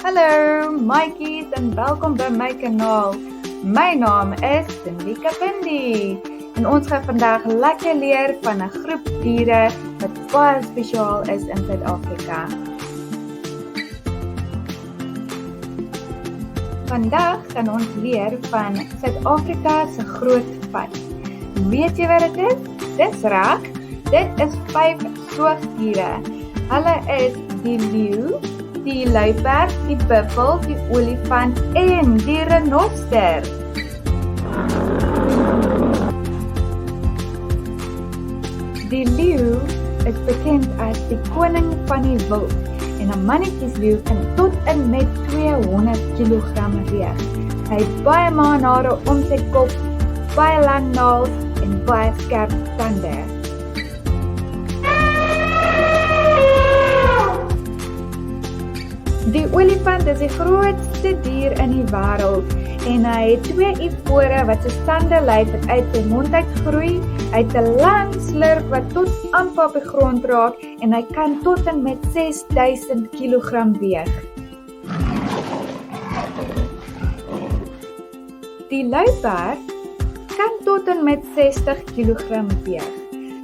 Hallo maatjies en welkom by my kanaal. My naam is Cindykapindi en ons gaan vandag lekker leer van 'n groep diere wat baie spesiaal is in Suid-Afrika. Vandag gaan ons leer van Suid-Afrika se groot pad. Weet jy wat dit is? Dis reg. Dit is 5 soogdiere. Hulle is die leeu, die luiperd, die buffel, die olifant en die renoster. Die leeu is bekend as die koning van die wild en 'n mannetjiesleeu kan tot en met 200 kg weeg. Hy het baie manare om sy kop, baie lang naels en baie skerp tande. Die olifant is die grootste dier in die wêreld en hy het 2 ivore wat so tande lyk wat uit sy mond uitgroei. Hy het 'n lang slurf wat tot amper op die grond raak en hy kan tot en met 6000 kg weeg. Die luiperd kan tot en met 60 kg weeg.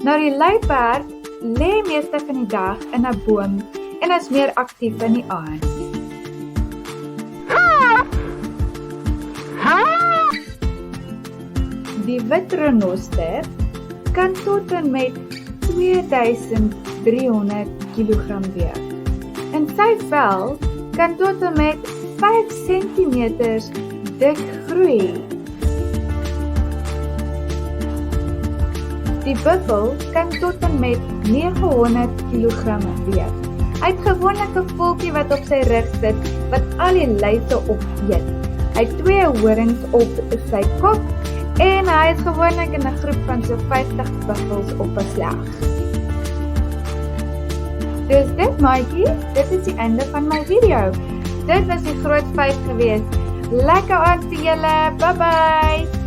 Nou die luiperd lê meeste van die dag in 'n boom en is meer aktief in die aand. Die wit renoster kan tot en met 2300 kg weeg. En sy vel kan tot en met 5 cm dik groei. Die buffel kan tot en met 900 kg weeg. Hy het gewoonlik 'n voeltjie wat op sy rug sit, wat al die luise opeet. Hy het 2 horings op sy kop en hy is gewoonlik in 'n groep van so 50 buffels op 'n slag. Dus dit maatjies, dit is die einde van my video. Dit was die groot 5 gewees. Lekker aand vir julle, bye bye!